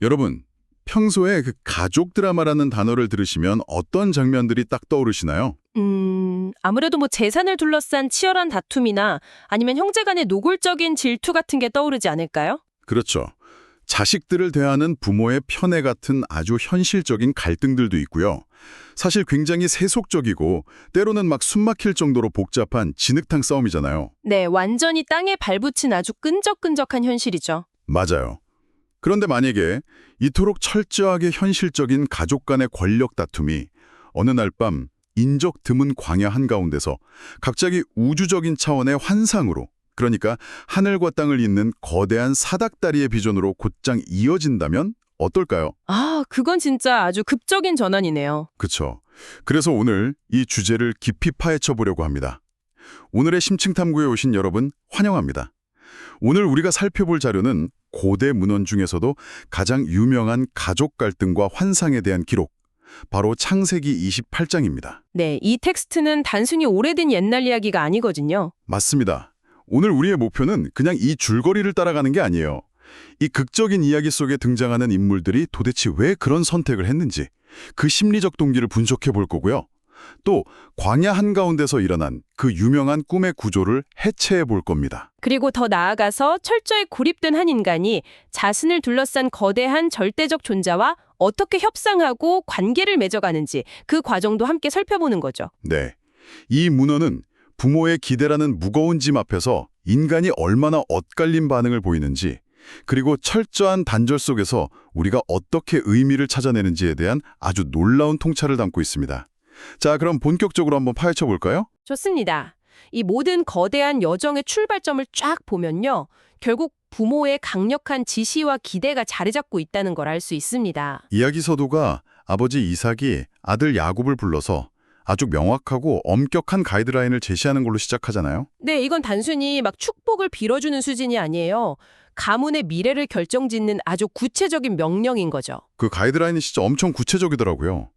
여러분, 평소에 그 가족 드라마라는 단어를 들으시면 어떤 장면들이 딱 떠오르시나요? 아무래도 뭐 재산을 둘러싼 치열한 다툼이나 아니면 형제 간의 노골적인 질투 같은 게 떠오르지 않을까요? 그렇죠. 자식들을 대하는 부모의 편애 같은 아주 현실적인 갈등들도 있고요. 사실 굉장히 세속적이고 때로는 막 숨막힐 정도로 복잡한 진흙탕 싸움이잖아요. 네, 완전히 땅에 발붙인 아주 끈적끈적한 현실이죠. 맞아요. 그런데 만약에 이토록 철저하게 현실적인 가족 간의 권력 다툼이 어느 날 밤 인적 드문 광야 한가운데서 갑자기 우주적인 차원의 환상으로, 그러니까 하늘과 땅을 잇는 거대한 사닥다리의 비전으로 곧장 이어진다면 어떨까요? 아, 그건 진짜 아주 급적인 전환이네요. 그쵸. 그래서 오늘 이 주제를 깊이 파헤쳐 보려고 합니다. 오늘의 심층탐구에 오신 여러분 환영합니다. 오늘 우리가 살펴볼 자료는 고대 문헌 중에서도 가장 유명한 가족 갈등과 환상에 대한 기록, 바로 창세기 28장입니다. 네, 이 텍스트는 단순히 오래된 옛날 이야기가 아니거든요. 맞습니다. 오늘 우리의 목표는 그냥 이 줄거리를 따라가는 게 아니에요. 이 극적인 이야기 속에 등장하는 인물들이 도대체 왜 그런 선택을 했는지 그 심리적 동기를 분석해 볼 거고요. 또 광야 한가운데서 일어난 그 유명한 꿈의 구조를 해체해 볼 겁니다. 그리고 더 나아가서 철저히 고립된 한 인간이 자신을 둘러싼 거대한 절대적 존재와 어떻게 협상하고 관계를 맺어가는지 그 과정도 함께 살펴보는 거죠. 네, 이 문헌은 부모의 기대라는 무거운 짐 앞에서 인간이 얼마나 엇갈린 반응을 보이는지, 그리고 철저한 단절 속에서 우리가 어떻게 의미를 찾아내는지에 대한 아주 놀라운 통찰을 담고 있습니다. 자, 그럼 본격적으로 한번 파헤쳐 볼까요? 좋습니다. 이 모든 거대한 여정의 출발점을 쫙 보면요. 결국 부모의 강력한 지시와 기대가 자리 잡고 있다는 걸 알 수 있습니다. 이야기 서두가 아버지 이삭이 아들 야곱을 불러서 아주 명확하고 엄격한 가이드라인을 제시하는 걸로 시작하잖아요. 네, 이건 단순히 막 축복을 빌어주는 수준이 아니에요. 가문의 미래를 결정짓는 아주 구체적인 명령인 거죠. 그 가이드라인이 진짜 엄청 구체적이더라고요.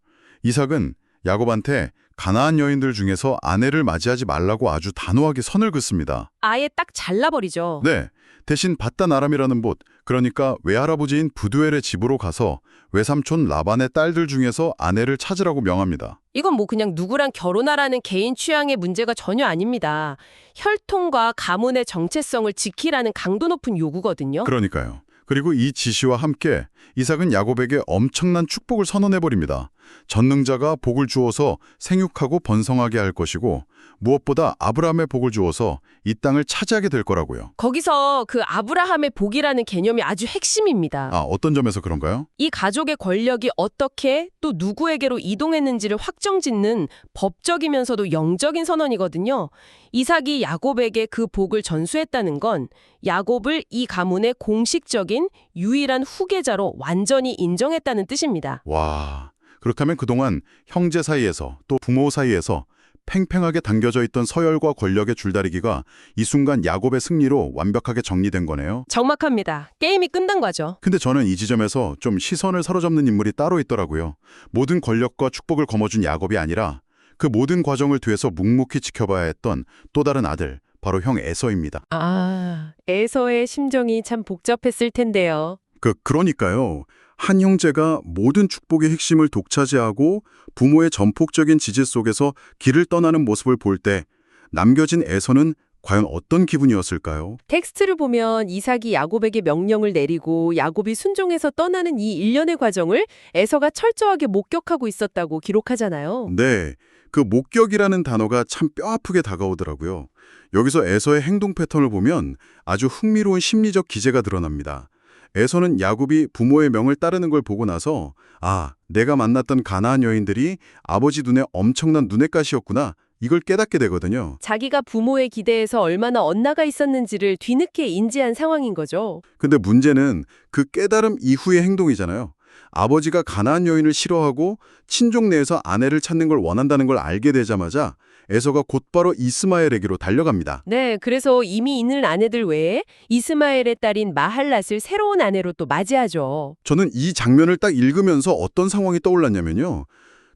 이삭은 야곱한테 가나안 여인들 중에서 아내를 맞이하지 말라고 아주 단호하게 선을 긋습니다. 아예 딱 잘라버리죠. 네, 대신 바단 아람이라는 곳, 그러니까 외할아버지인 부두엘의 집으로 가서 외삼촌 라반의 딸들 중에서 아내를 찾으라고 명합니다. 이건 뭐 그냥 누구랑 결혼하라는 개인 취향의 문제가 전혀 아닙니다. 혈통과 가문의 정체성을 지키라는 강도 높은 요구거든요. 그러니까요. 그리고 이 지시와 함께 이삭은 야곱에게 엄청난 축복을 선언해버립니다. 전능자가 복을 주어서 생육하고 번성하게 할 것이고, 무엇보다 아브라함의 복을 주어서 이 땅을 차지하게 될 거라고요. 거기서 그 아브라함의 복이라는 개념이 아주 핵심입니다. 아, 어떤 점에서 그런가요? 이 가족의 권력이 어떻게 또 누구에게로 이동했는지를 확정짓는 법적이면서도 영적인 선언이거든요. 이삭이 야곱에게 그 복을 전수했다는 건 야곱을 이 가문의 공식적인 유일한 후계자로 완전히 인정했다는 뜻입니다. 와, 그렇다면 그동안 형제 사이에서 또 부모 사이에서 팽팽하게 당겨져 있던 서열과 권력의 줄다리기가 이 순간 야곱의 승리로 완벽하게 정리된 거네요. 정확합니다. 게임이 끝난 거죠. 근데 저는 이 지점에서 좀 시선을 사로잡는 인물이 따로 있더라고요. 모든 권력과 축복을 거머쥔 야곱이 아니라 그 모든 과정을 뒤에서 묵묵히 지켜봐야 했던 또 다른 아들, 바로 형 에서입니다. 아, 에서의 심정이 참 복잡했을 텐데요. 그러니까요. 한 형제가 모든 축복의 핵심을 독차지하고 부모의 전폭적인 지지 속에서 길을 떠나는 모습을 볼 때 남겨진 에서는 과연 어떤 기분이었을까요? 텍스트를 보면 이삭이 야곱에게 명령을 내리고 야곱이 순종해서 떠나는 이 일련의 과정을 에서가 철저하게 목격하고 있었다고 기록하잖아요. 네, 그 목격이라는 단어가 참 뼈아프게 다가오더라고요. 여기서 에서의 행동 패턴을 보면 아주 흥미로운 심리적 기제가 드러납니다. 에서는 야곱이 부모의 명을 따르는 걸 보고 나서 아, 내가 만났던 가나안 여인들이 아버지 눈에 엄청난 눈엣가시였구나, 이걸 깨닫게 되거든요. 자기가 부모의 기대에서 얼마나 엇나가 있었는지를 뒤늦게 인지한 상황인 거죠. 근데 문제는 그 깨달음 이후의 행동이잖아요. 아버지가 가나안 여인을 싫어하고 친족 내에서 아내를 찾는 걸 원한다는 걸 알게 되자마자 에서가 곧바로 이스마엘에게로 달려갑니다. 네, 그래서 이미 있는 아내들 외에 이스마엘의 딸인 마할랏을 새로운 아내로 또 맞이하죠. 저는 이 장면을 딱 읽으면서 어떤 상황이 떠올랐냐면요.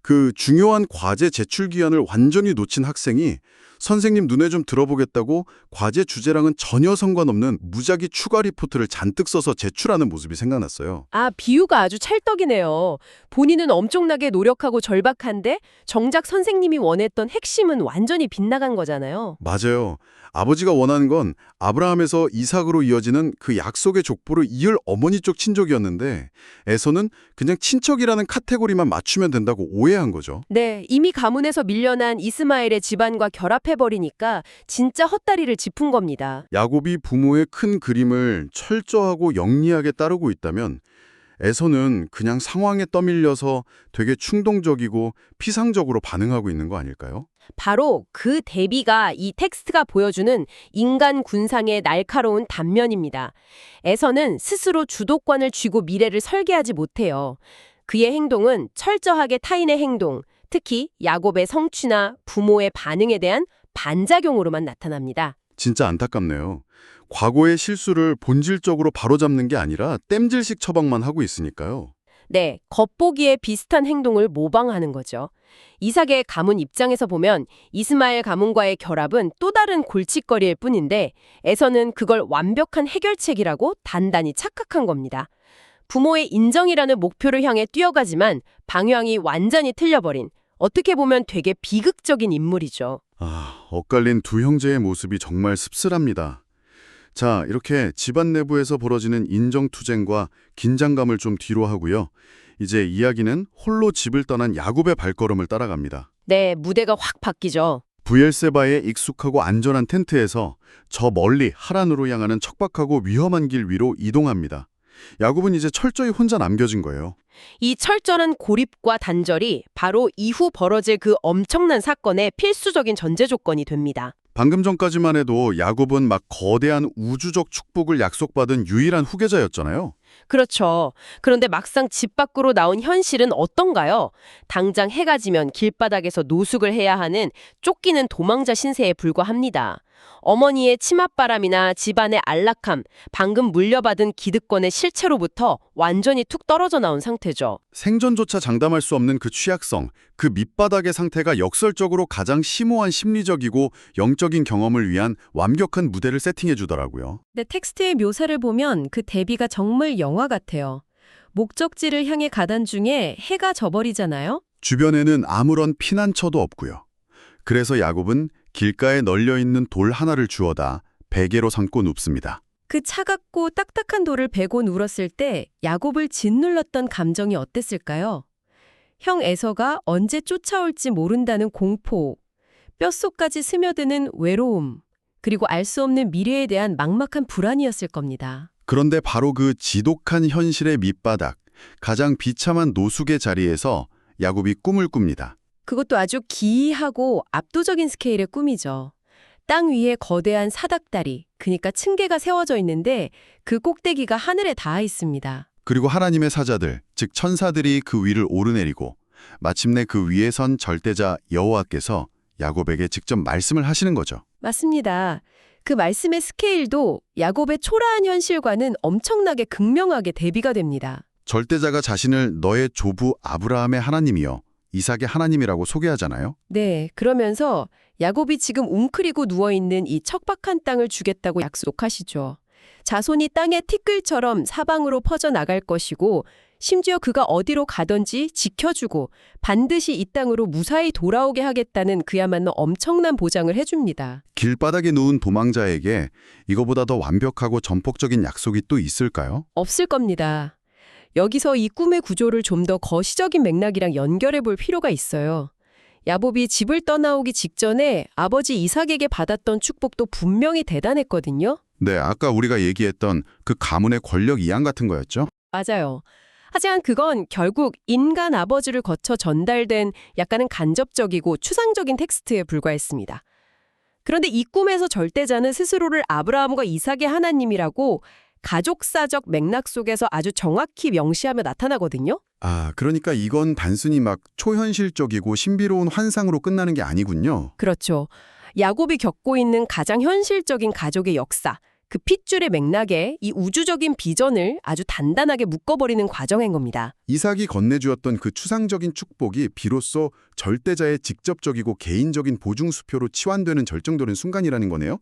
그 중요한 과제 제출 기한을 완전히 놓친 학생이 선생님 눈에 좀 들어보겠다고 과제 주제랑은 전혀 상관없는 무작위 추가 리포트를 잔뜩 써서 제출하는 모습이 생각났어요. 아, 비유가 아주 찰떡이네요. 본인은 엄청나게 노력하고 절박한데 정작 선생님이 원했던 핵심은 완전히 빗나간 거잖아요. 맞아요. 아버지가 원하는 건 아브라함에서 이삭으로 이어지는 그 약속의 족보를 이을 어머니 쪽 친족이었는데 에서는 그냥 친척이라는 카테고리만 맞추면 된다고 오해한 거죠. 네, 이미 가문에서 밀려난 이스마엘의 집안과 결합해버리니까 진짜 헛다리를 짚은 겁니다. 야곱이 부모의 큰 그림을 철저하고 영리하게 따르고 있다면 에서는 그냥 상황에 떠밀려서 되게 충동적이고 피상적으로 반응하고 있는 거 아닐까요? 바로 그 대비가 이 텍스트가 보여주는 인간 군상의 날카로운 단면입니다. 에서는 스스로 주도권을 쥐고 미래를 설계하지 못해요. 그의 행동은 철저하게 타인의 행동, 특히 야곱의 성취나 부모의 반응에 대한 반작용으로만 나타납니다. 진짜 안타깝네요. 과거의 실수를 본질적으로 바로잡는 게 아니라 땜질식 처방만 하고 있으니까요. 네, 겉보기에 비슷한 행동을 모방하는 거죠. 이삭의 가문 입장에서 보면 이스마엘 가문과의 결합은 또 다른 골칫거리일 뿐인데 에서는 그걸 완벽한 해결책이라고 단단히 착각한 겁니다. 부모의 인정이라는 목표를 향해 뛰어가지만 방향이 완전히 틀려버린 어떻게 보면 되게 비극적인 인물이죠. 엇갈린 두 형제의 모습이 정말 씁쓸합니다. 자, 이렇게 집안 내부에서 벌어지는 인정투쟁과 긴장감을 좀 뒤로 하고요. 이제 이야기는 홀로 집을 떠난 야곱의 발걸음을 따라갑니다. 네, 무대가 확 바뀌죠. 브엘세바의 익숙하고 안전한 텐트에서 저 멀리 하란으로 향하는 척박하고 위험한 길 위로 이동합니다. 야곱은 이제 철저히 혼자 남겨진 거예요. 이 철저한 고립과 단절이 바로 이후 벌어질 그 엄청난 사건의 필수적인 전제 조건이 됩니다. 방금 전까지만 해도 야곱은 막 거대한 우주적 축복을 약속받은 유일한 후계자였잖아요. 그렇죠. 그런데 막상 집 밖으로 나온 현실은 어떤가요? 당장 해가 지면 길바닥에서 노숙을 해야 하는 쫓기는 도망자 신세에 불과합니다. 어머니의 치맛바람이나 집안의 안락함, 방금 물려받은 기득권의 실체로부터 완전히 툭 떨어져 나온 상태죠. 생존조차 장담할 수 없는 그 취약성, 그 밑바닥의 상태가 역설적으로 가장 심오한 심리적이고 영적인 경험을 위한 완벽한 무대를 세팅해 주더라고요. 근데 텍스트의 묘사를 보면 그 대비가 정말 영화 같아요. 목적지를 향해 가던 중에 해가 져버리잖아요. 주변에는 아무런 피난처도 없고요. 그래서 야곱은 길가에 널려있는 돌 하나를 주워다 베개로 삼고 눕습니다. 그 차갑고 딱딱한 돌을 베고 누웠을 때 야곱을 짓눌렀던 감정이 어땠을까요? 형 에서가 언제 쫓아올지 모른다는 공포, 뼛속까지 스며드는 외로움, 그리고 알 수 없는 미래에 대한 막막한 불안이었을 겁니다. 그런데 바로 그 지독한 현실의 밑바닥, 가장 비참한 노숙의 자리에서 야곱이 꿈을 꿉니다. 그것도 아주 기이하고 압도적인 스케일의 꿈이죠. 땅 위에 거대한 사닥다리, 그러니까 층계가 세워져 있는데 그 꼭대기가 하늘에 닿아 있습니다. 그리고 하나님의 사자들, 즉 천사들이 그 위를 오르내리고 마침내 그 위에 선 절대자 여호와께서 야곱에게 직접 말씀을 하시는 거죠. 맞습니다. 그 말씀의 스케일도 야곱의 초라한 현실과는 엄청나게 극명하게 대비가 됩니다. 절대자가 자신을 너의 조부 아브라함의 하나님이여 이삭의 하나님이라고 소개하잖아요. 네, 그러면서 야곱이 지금 웅크리고 누워있는 이 척박한 땅을 주겠다고 약속하시죠. 자손이 땅의 티끌처럼 사방으로 퍼져나갈 것이고 심지어 그가 어디로 가든지 지켜주고 반드시 이 땅으로 무사히 돌아오게 하겠다는 그야말로 엄청난 보장을 해줍니다. 길바닥에 누운 도망자에게 이거보다 더 완벽하고 전폭적인 약속이 또 있을까요? 없을 겁니다. 여기서 이 꿈의 구조를 좀 더 거시적인 맥락이랑 연결해 볼 필요가 있어요. 야곱이 집을 떠나오기 직전에 아버지 이삭에게 받았던 축복도 분명히 대단했거든요. 네, 아까 우리가 얘기했던 그 가문의 권력 이양 같은 거였죠? 맞아요. 하지만 그건 결국 인간 아버지를 거쳐 전달된 약간은 간접적이고 추상적인 텍스트에 불과했습니다. 그런데 이 꿈에서 절대자는 스스로를 아브라함과 이삭의 하나님이라고 가족사적 맥락 속에서 아주 정확히 명시하며 나타나거든요. 그러니까 이건 단순히 막 초현실적이고 신비로운 환상으로 끝나는 게 아니군요. 그렇죠. 야곱이 겪고 있는 가장 현실적인 가족의 역사, 그 핏줄의 맥락에 이 우주적인 비전을 아주 단단하게 묶어버리는 과정인 겁니다. 이삭이 건네주었던 그 추상적인 축복이 비로소 절대자의 직접적이고 개인적인 보증수표로 치환되는 절정되는 순간이라는 거네요.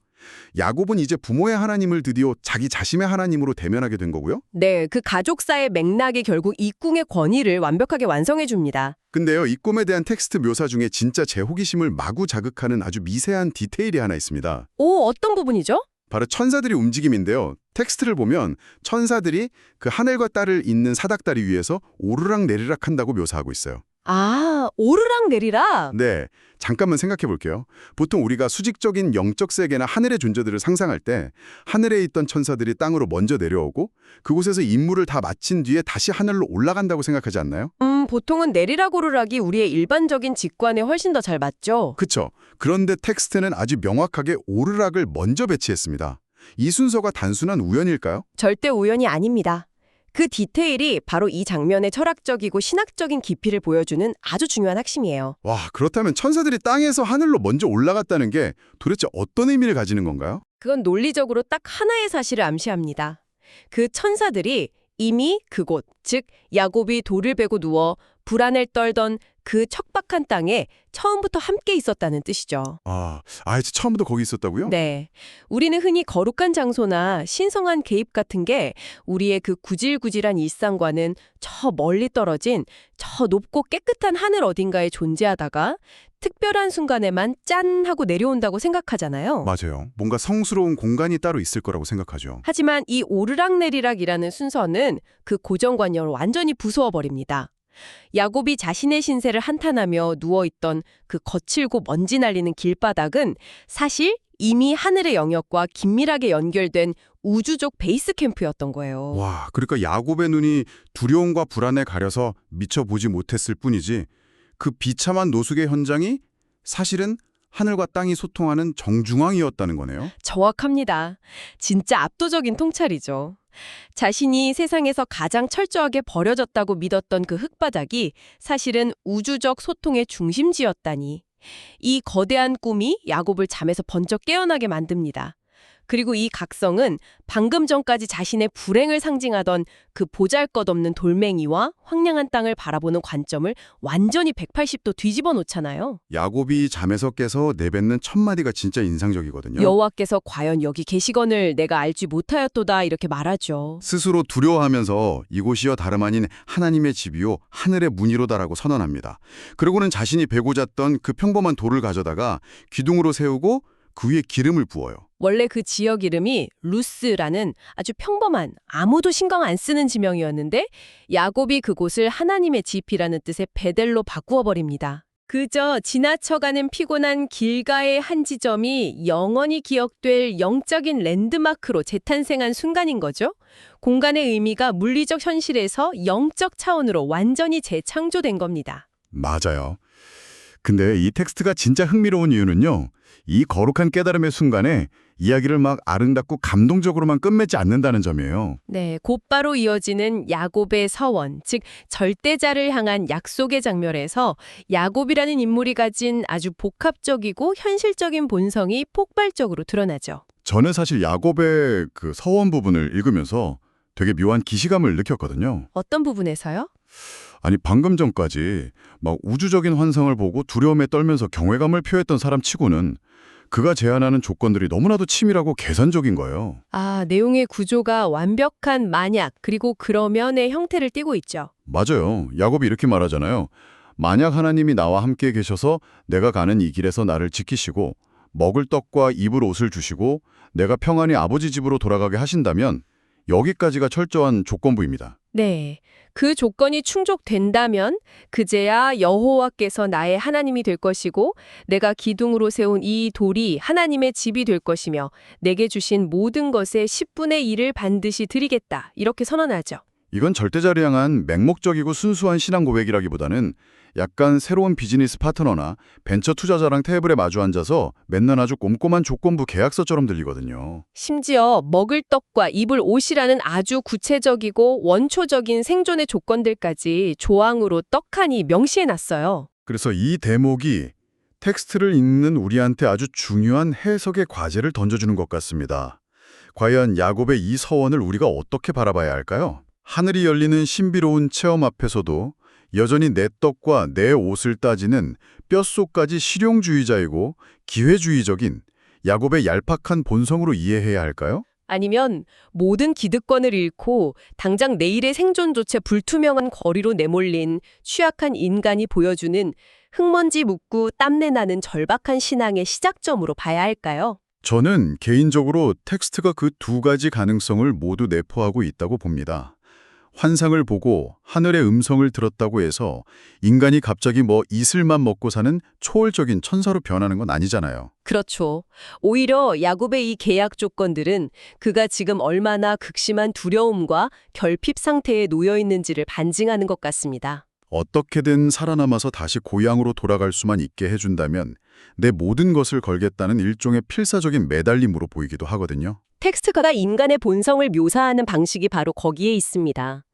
야곱은 이제 부모의 하나님을 드디어 자기 자신의 하나님으로 대면하게 된 거고요. 네, 그 가족사의 맥락이 결국 이 꿈의 권위를 완벽하게 완성해 줍니다. 근데요, 이 꿈에 대한 텍스트 묘사 중에 진짜 제 호기심을 마구 자극하는 아주 미세한 디테일이 하나 있습니다. 오, 어떤 부분이죠? 바로 천사들의 움직임인데요. 텍스트를 보면 천사들이 그 하늘과 딸을 잇는 사닥다리 위에서 오르락 내리락 한다고 묘사하고 있어요. 아, 오르락 내리락? 네, 잠깐만 생각해 볼게요. 보통 우리가 수직적인 영적 세계나 하늘의 존재들을 상상할 때 하늘에 있던 천사들이 땅으로 먼저 내려오고 그곳에서 임무를 다 마친 뒤에 다시 하늘로 올라간다고 생각하지 않나요? 보통은 내리락 오르락이 우리의 일반적인 직관에 훨씬 더 잘 맞죠? 그쵸. 그런데 텍스트는 아주 명확하게 오르락을 먼저 배치했습니다. 이 순서가 단순한 우연일까요? 절대 우연이 아닙니다. 그 디테일이 바로 이 장면의 철학적이고 신학적인 깊이를 보여주는 아주 중요한 핵심이에요. 와, 그렇다면 천사들이 땅에서 하늘로 먼저 올라갔다는 게 도대체 어떤 의미를 가지는 건가요? 그건 논리적으로 딱 하나의 사실을 암시합니다. 그 천사들이 이미 그곳, 즉 야곱이 돌을 베고 누워 불안을 떨던 그 척박한 땅에 처음부터 함께 있었다는 뜻이죠. 처음부터 거기 있었다고요? 네. 우리는 흔히 거룩한 장소나 신성한 개입 같은 게 우리의 그 구질구질한 일상과는 저 멀리 떨어진 저 높고 깨끗한 하늘 어딘가에 존재하다가 특별한 순간에만 짠 하고 내려온다고 생각하잖아요. 맞아요. 뭔가 성스러운 공간이 따로 있을 거라고 생각하죠. 하지만 이 오르락내리락이라는 순서는 그 고정관념을 완전히 부수어버립니다. 야곱이 자신의 신세를 한탄하며 누워있던 그 거칠고 먼지 날리는 길바닥은 사실 이미 하늘의 영역과 긴밀하게 연결된 우주적 베이스 캠프였던 거예요. 와, 그러니까 야곱의 눈이 두려움과 불안에 가려서 미처 보지 못했을 뿐이지 그 비참한 노숙의 현장이 사실은 하늘과 땅이 소통하는 정중앙이었다는 거네요. 정확합니다. 진짜 압도적인 통찰이죠. 자신이 세상에서 가장 철저하게 버려졌다고 믿었던 그 흙바닥이 사실은 우주적 소통의 중심지였다니. 이 거대한 꿈이 야곱을 잠에서 번쩍 깨어나게 만듭니다. 그리고 이 각성은 방금 전까지 자신의 불행을 상징하던 그 보잘것없는 돌멩이와 황량한 땅을 바라보는 관점을 완전히 180도 뒤집어 놓잖아요. 야곱이 잠에서 깨서 내뱉는 첫 마디가 진짜 인상적이거든요. 여호와께서 과연 여기 계시거늘 내가 알지 못하였도다 이렇게 말하죠. 스스로 두려워하면서 이곳이여 다름 아닌 하나님의 집이요 하늘의 문이로다라고 선언합니다. 그리고는 자신이 베고 잤던 그 평범한 돌을 가져다가 기둥으로 세우고 그 위에 기름을 부어요. 원래 그 지역 이름이 루스라는 아주 평범한 아무도 신경 안 쓰는 지명이었는데 야곱이 그곳을 하나님의 집이라는 뜻의 베델로 바꾸어 버립니다. 그저 지나쳐가는 피곤한 길가의 한 지점이 영원히 기억될 영적인 랜드마크로 재탄생한 순간인 거죠. 공간의 의미가 물리적 현실에서 영적 차원으로 완전히 재창조된 겁니다. 맞아요. 근데 이 텍스트가 진짜 흥미로운 이유는요. 이 거룩한 깨달음의 순간에 이야기를 막 아름답고 감동적으로만 끝맺지 않는다는 점이에요. 네, 곧바로 이어지는 야곱의 서원, 즉 절대자를 향한 약속의 장면에서 야곱이라는 인물이 가진 아주 복합적이고 현실적인 본성이 폭발적으로 드러나죠. 저는 사실 야곱의 그 서원 부분을 읽으면서 되게 묘한 기시감을 느꼈거든요. 어떤 부분에서요? 아니 방금 전까지 막 우주적인 환상을 보고 두려움에 떨면서 경외감을 표했던 사람 치고는 그가 제안하는 조건들이 너무나도 치밀하고 계산적인 거예요. 내용의 구조가 완벽한 만약 그리고 그러면의 형태를 띠고 있죠. 맞아요. 야곱이 이렇게 말하잖아요. 만약 하나님이 나와 함께 계셔서 내가 가는 이 길에서 나를 지키시고 먹을 떡과 입을 옷을 주시고 내가 평안히 아버지 집으로 돌아가게 하신다면 여기까지가 철저한 조건부입니다. 네, 그 조건이 충족된다면 그제야 여호와께서 나의 하나님이 될 것이고 내가 기둥으로 세운 이 돌이 하나님의 집이 될 것이며 내게 주신 모든 것의 10분의 1을 반드시 드리겠다. 이렇게 선언하죠. 이건 절대자를 향한 맹목적이고 순수한 신앙 고백이라기보다는 약간 새로운 비즈니스 파트너나 벤처 투자자랑 테이블에 마주 앉아서 맨날 아주 꼼꼼한 조건부 계약서처럼 들리거든요. 심지어 먹을 떡과 입을 옷이라는 아주 구체적이고 원초적인 생존의 조건들까지 조항으로 떡하니 명시해놨어요. 그래서 이 대목이 텍스트를 읽는 우리한테 아주 중요한 해석의 과제를 던져주는 것 같습니다. 과연 야곱의 이 서원을 우리가 어떻게 바라봐야 할까요? 하늘이 열리는 신비로운 체험 앞에서도 여전히 내 떡과 내 옷을 따지는 뼛속까지 실용주의자이고 기회주의적인 야곱의 얄팍한 본성으로 이해해야 할까요? 아니면 모든 기득권을 잃고 당장 내일의 생존조차 불투명한 거리로 내몰린 취약한 인간이 보여주는 흙먼지 묻고 땀내 나는 절박한 신앙의 시작점으로 봐야 할까요? 저는 개인적으로 텍스트가 그 두 가지 가능성을 모두 내포하고 있다고 봅니다. 환상을 보고 하늘의 음성을 들었다고 해서 인간이 갑자기 이슬만 먹고 사는 초월적인 천사로 변하는 건 아니잖아요. 그렇죠. 오히려 야곱의 이 계약 조건들은 그가 지금 얼마나 극심한 두려움과 결핍 상태에 놓여 있는지를 반증하는 것 같습니다. 어떻게든 살아남아서 다시 고향으로 돌아갈 수만 있게 해준다면 내 모든 것을 걸겠다는 일종의 필사적인 매달림으로 보이기도 하거든요. 텍스트가 인간의 본성을 묘사하는 방식이 바로 거기에 있습니다.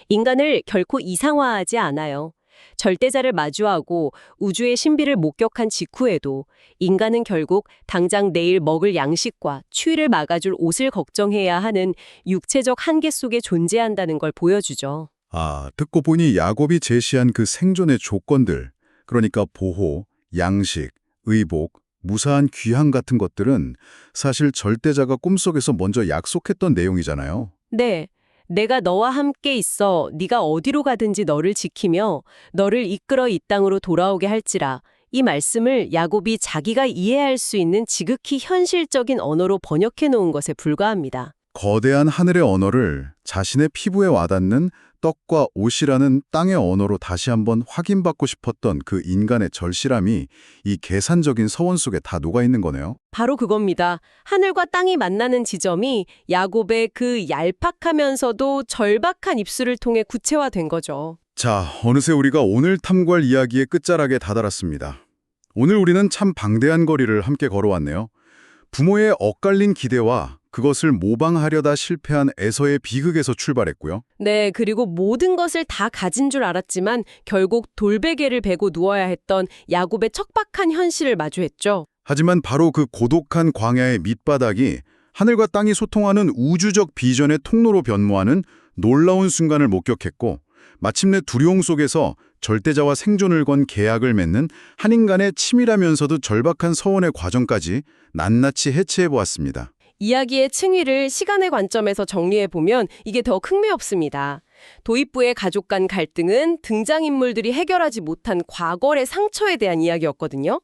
인간을 결코 이상화하지 않아요. 절대자를 마주하고 우주의 신비를 목격한 직후에도 인간은 결국 당장 내일 먹을 양식과 추위를 막아줄 옷을 걱정해야 하는 육체적 한계 속에 존재한다는 걸 보여주죠. 듣고 보니 야곱이 제시한 그 생존의 조건들, 그러니까 보호, 양식, 의복, 무사한 귀향 같은 것들은 사실 절대자가 꿈속에서 먼저 약속했던 내용이잖아요. 네, 내가 너와 함께 있어 네가 어디로 가든지 너를 지키며 너를 이끌어 이 땅으로 돌아오게 할지라. 이 말씀을 야곱이 자기가 이해할 수 있는 지극히 현실적인 언어로 번역해 놓은 것에 불과합니다. 거대한 하늘의 언어를 자신의 피부에 와닿는 떡과 옷이라는 땅의 언어로 다시 한번 확인받고 싶었던 그 인간의 절실함이 이 계산적인 서원 속에 다 녹아있는 거네요. 바로 그겁니다. 하늘과 땅이 만나는 지점이 야곱의 그 얄팍하면서도 절박한 입술을 통해 구체화된 거죠. 자, 어느새 우리가 오늘 탐구할 이야기의 끝자락에 다다랐습니다. 오늘 우리는 참 방대한 거리를 함께 걸어왔네요. 부모의 엇갈린 기대와 그것을 모방하려다 실패한 에서의 비극에서 출발했고요. 네, 그리고 모든 것을 다 가진 줄 알았지만 결국 돌베개를 베고 누워야 했던 야곱의 척박한 현실을 마주했죠. 하지만 바로 그 고독한 광야의 밑바닥이 하늘과 땅이 소통하는 우주적 비전의 통로로 변모하는 놀라운 순간을 목격했고 마침내 두려움 속에서 절대자와 생존을 건 계약을 맺는 한 인간의 치밀하면서도 절박한 서원의 과정까지 낱낱이 해체해보았습니다. 이야기의 층위를 시간의 관점에서 정리해보면 이게 더 흥미롭습니다. 도입부의 가족 간 갈등은 등장인물들이 해결하지 못한 과거의 상처에 대한 이야기였거든요.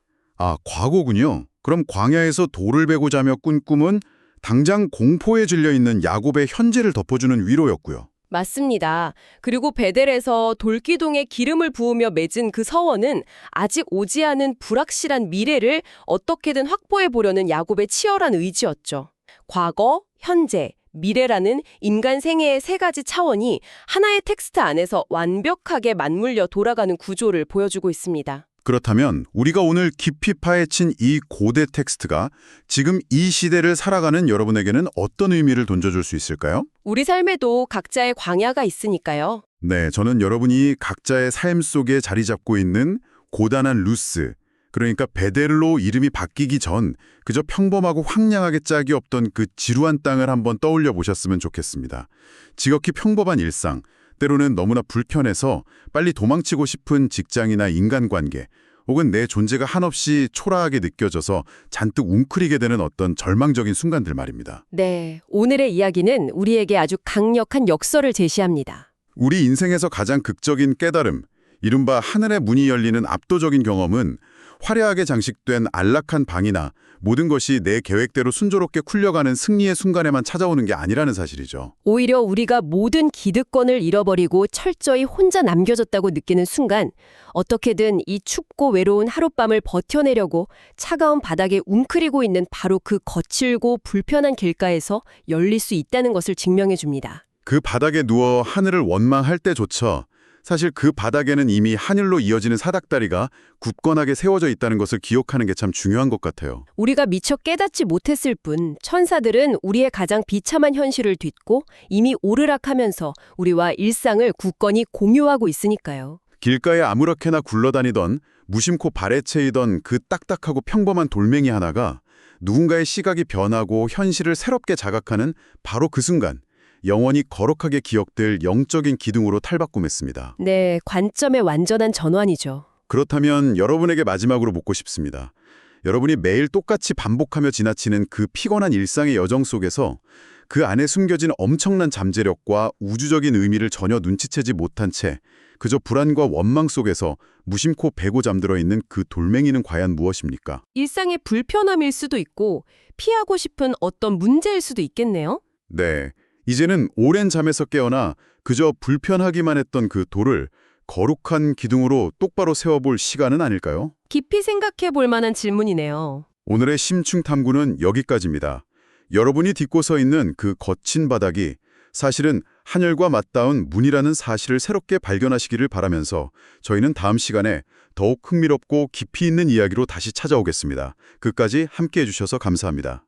과거군요. 그럼 광야에서 돌을 베고 자며 꾼 꿈은 당장 공포에 질려있는 야곱의 현재를 덮어주는 위로였고요. 맞습니다. 그리고 베델에서 돌기둥에 기름을 부으며 맺은 그 서원은 아직 오지 않은 불확실한 미래를 어떻게든 확보해 보려는 야곱의 치열한 의지였죠. 과거, 현재, 미래라는 인간 생애의 세 가지 차원이 하나의 텍스트 안에서 완벽하게 맞물려 돌아가는 구조를 보여주고 있습니다. 그렇다면 우리가 오늘 깊이 파헤친 이 고대 텍스트가 지금 이 시대를 살아가는 여러분에게는 어떤 의미를 던져줄 수 있을까요? 우리 삶에도 각자의 광야가 있으니까요. 네, 저는 여러분이 각자의 삶 속에 자리 잡고 있는 고단한 루스, 그러니까 베델로 이름이 바뀌기 전 그저 평범하고 황량하게 짝이 없던 그 지루한 땅을 한번 떠올려 보셨으면 좋겠습니다. 지극히 평범한 일상, 때로는 너무나 불편해서 빨리 도망치고 싶은 직장이나 인간관계, 혹은 내 존재가 한없이 초라하게 느껴져서 잔뜩 웅크리게 되는 어떤 절망적인 순간들 말입니다. 네, 오늘의 이야기는 우리에게 아주 강력한 역설을 제시합니다. 우리 인생에서 가장 극적인 깨달음, 이른바 하늘의 문이 열리는 압도적인 경험은 화려하게 장식된 안락한 방이나 모든 것이 내 계획대로 순조롭게 굴려가는 승리의 순간에만 찾아오는 게 아니라는 사실이죠. 오히려 우리가 모든 기득권을 잃어버리고 철저히 혼자 남겨졌다고 느끼는 순간 어떻게든 이 춥고 외로운 하룻밤을 버텨내려고 차가운 바닥에 웅크리고 있는 바로 그 거칠고 불편한 길가에서 열릴 수 있다는 것을 증명해 줍니다. 그 바닥에 누워 하늘을 원망할 때조차 사실 그 바닥에는 이미 하늘로 이어지는 사닥다리가 굳건하게 세워져 있다는 것을 기억하는 게 참 중요한 것 같아요. 우리가 미처 깨닫지 못했을 뿐 천사들은 우리의 가장 비참한 현실을 딛고 이미 오르락하면서 우리와 일상을 굳건히 공유하고 있으니까요. 길가에 아무렇게나 굴러다니던 무심코 발에 채이던 그 딱딱하고 평범한 돌멩이 하나가 누군가의 시각이 변하고 현실을 새롭게 자각하는 바로 그 순간, 영원히 거룩하게 기억될 영적인 기둥으로 탈바꿈했습니다. 네, 관점의 완전한 전환이죠. 그렇다면 여러분에게 마지막으로 묻고 싶습니다. 여러분이 매일 똑같이 반복하며 지나치는 그 피곤한 일상의 여정 속에서 그 안에 숨겨진 엄청난 잠재력과 우주적인 의미를 전혀 눈치채지 못한 채 그저 불안과 원망 속에서 무심코 베고 잠들어 있는 그 돌멩이는 과연 무엇입니까? 일상의 불편함일 수도 있고 피하고 싶은 어떤 문제일 수도 있겠네요. 네, 이제는 오랜 잠에서 깨어나 그저 불편하기만 했던 그 돌을 거룩한 기둥으로 똑바로 세워볼 시간은 아닐까요? 깊이 생각해 볼 만한 질문이네요. 오늘의 심층 탐구는 여기까지입니다. 여러분이 딛고 서 있는 그 거친 바닥이 사실은 하늘과 맞닿은 문이라는 사실을 새롭게 발견하시기를 바라면서 저희는 다음 시간에 더욱 흥미롭고 깊이 있는 이야기로 다시 찾아오겠습니다. 끝까지 함께해 주셔서 감사합니다.